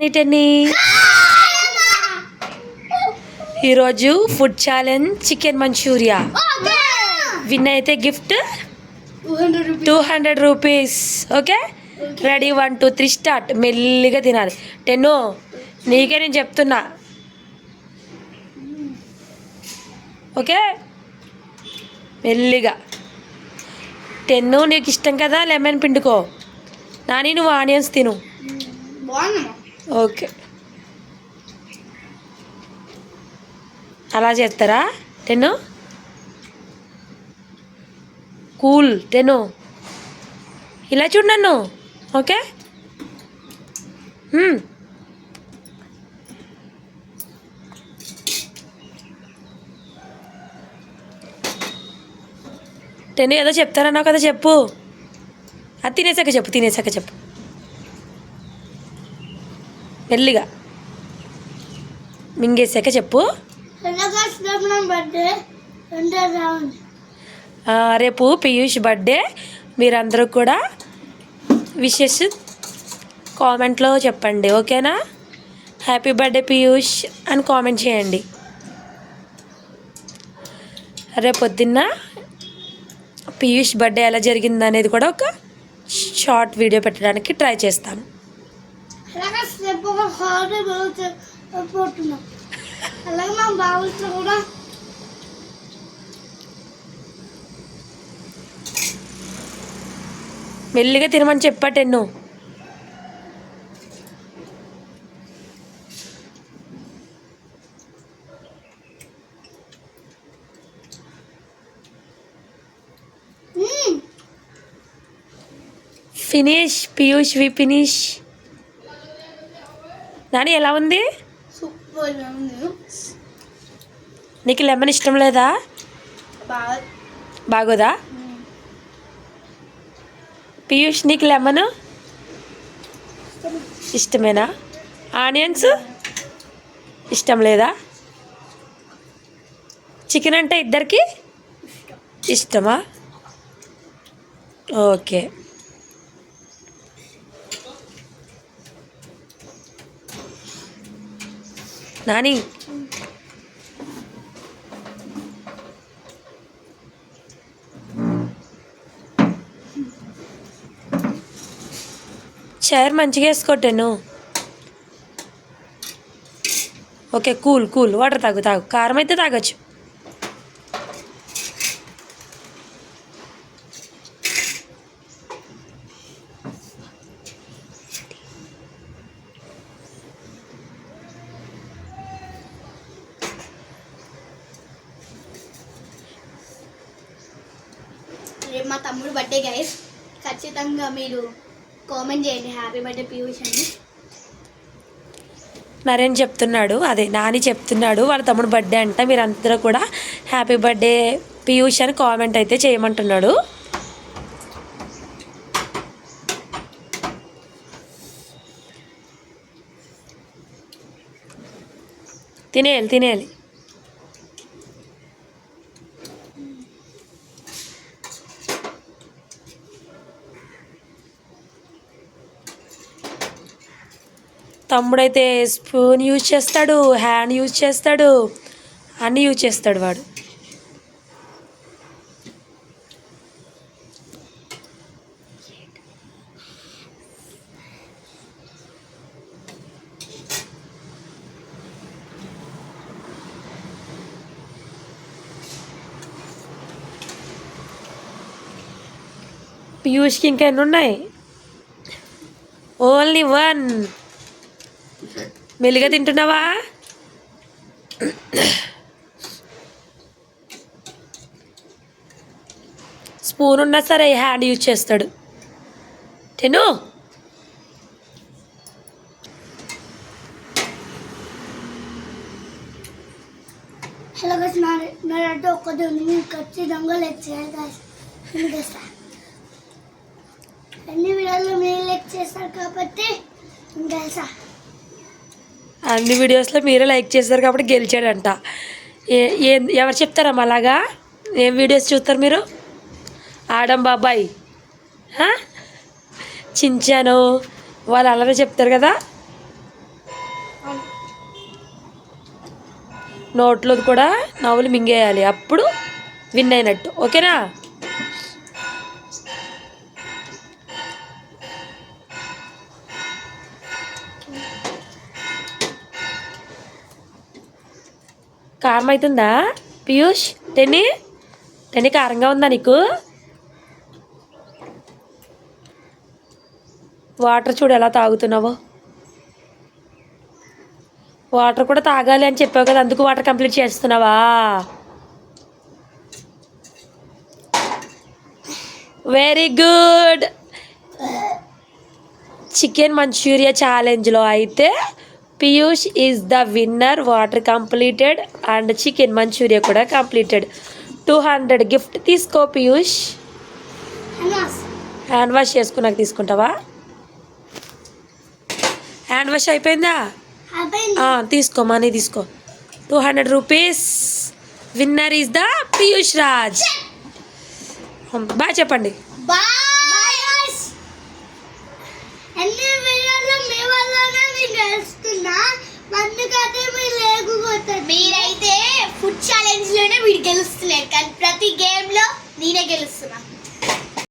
టెన్నీ ఈరోజు food challenge chicken manchuria win అయితే gift 200 rupees. Okay, ready 1 2 3 start. మెల్లిగా తినాలి. టెన్ను నీకే నేను చెప్తున్నా. ఓకే, మెల్లిగా. టెన్ను నీకు ఇష్టం కదా, లెమన్ పిండుకో. నాని నువ్వు ఆనియన్స్ తిను. ఓకే, అలా చేస్తారా టెన్ను? కూల్ టెన్ను, ఇలా చూడు నన్ను. ఓకే, టెన్ను ఏదో చెప్తారన్నావు కదా, చెప్పు. అది తినేసాక చెప్పు మెల్లిగా మింగేసాక చెప్పు. రేపు పీయూష్ బర్త్డే. మీరందరూ కూడా విషెస్ కామెంట్లో చెప్పండి, ఓకేనా? హ్యాపీ బర్త్డే పీయూష్ అని కామెంట్ చేయండి. రేపు పొద్దున్న పీయూష్ బర్త్డే ఎలా జరిగింది అనేది కూడా ఒక షార్ట్ వీడియో పెట్టడానికి ట్రై చేస్తాను. మెల్లిగా తినమని చెప్పా ten. Finish Piyush, we finish. Nani ఎలా ఉంది? నీకు లెమన్ ఇష్టం లేదా? బాగోదా? పీయూష్ నీకు లెమన్ ఇష్టమేనా? ఆనియన్స్ ఇష్టం లేదా? చికెన్ అంటే ఇద్దరికి ఇష్టమా? ఓకే, నాని చైర్ మంచిగా వేసుకోటాను. ఓకే, కూల్ వాటర్ తాగు. కారం అయితే తాగొచ్చు. రేపు మా తమ్ముడు బర్త్డే గైస్, ఖచ్చితంగా మీరు కామెంట్ చేయండి హ్యాపీ బర్త్డే పీయూష్ అని. నరేన్ చెప్తున్నాడు, అదే నాని చెప్తున్నాడు వాళ్ళ తమ్ముడు బర్త్డే అంట. మీరందరూ కూడా హ్యాపీ బర్త్డే పీయూష్ అని కామెంట్ అయితే చేయమంటున్నాడు. తినేయాలి. తమ్ముడైతే స్పూన్ యూజ్ చేస్తాడు, హ్యాండ్ యూజ్ చేస్తాడు, అన్నీ యూజ్ చేస్తాడు వాడు. పీయూష్కి ఇంకా ఎన్ని ఉన్నాయి? ఓన్లీ 1. మెల్లిగా తింటున్నావా? స్పూన్ ఉన్నా సరే హ్యాండ్ యూజ్ చేస్తాడు. టెను హలో గైస్, నారంటే ఒక్కదే ఉంది. నేను ఖచ్చితంగా లైక్ చేయాలి గైస్. అన్ని వీడియోలో మీరు లైక్ చేస్తారు కాబట్టి గైస్, అన్ని వీడియోస్లో మీరే లైక్ చేస్తారు కాబట్టి గెలిచాడంట. ఎవరు చెప్తారమ్మా అలాగా? ఏం వీడియోస్ చూస్తారు మీరు? ఆడం బాబాయ్, చించాను వాళ్ళు అలానే చెప్తారు కదా. నోట్లో కూడా నవ్వులు మింగేయాలి, అప్పుడు విన్ అయినట్టు. ఓకేనా? కారం అవుతుందా పీయూష్? టెన్ని కారంగా ఉందా నీకు? వాటర్ చూడు ఎలా తాగుతున్నావో. వాటర్ కూడా తాగాలి అని చెప్పావు కదా, అందుకు వాటర్ కంప్లీట్ చేస్తున్నావా? Very good. చికెన్ మంచూరియా ఛాలెంజ్లో అయితే Piyush is the winner. Water completed and chicken Manchuria కూడా కంప్లీటెడ్. 200 గిఫ్ట్ తీసుకో పీయూష్. హ్యాండ్ వాష్ చేసుకున్నాక తీసుకుంటావా? హ్యాండ్ వాష్ అయిపోయిందా? తీసుకో, మనీ తీసుకో. 200 rupees. Winner is the Piyush Raj. Boy చెప్పండి. మీరైతే ఫుడ్ ఛాలెంజ్ లోనే వీడు గెలుస్తలేరు, కానీ ప్రతి గేమ్ లో నేనే గెలుస్తున్నా.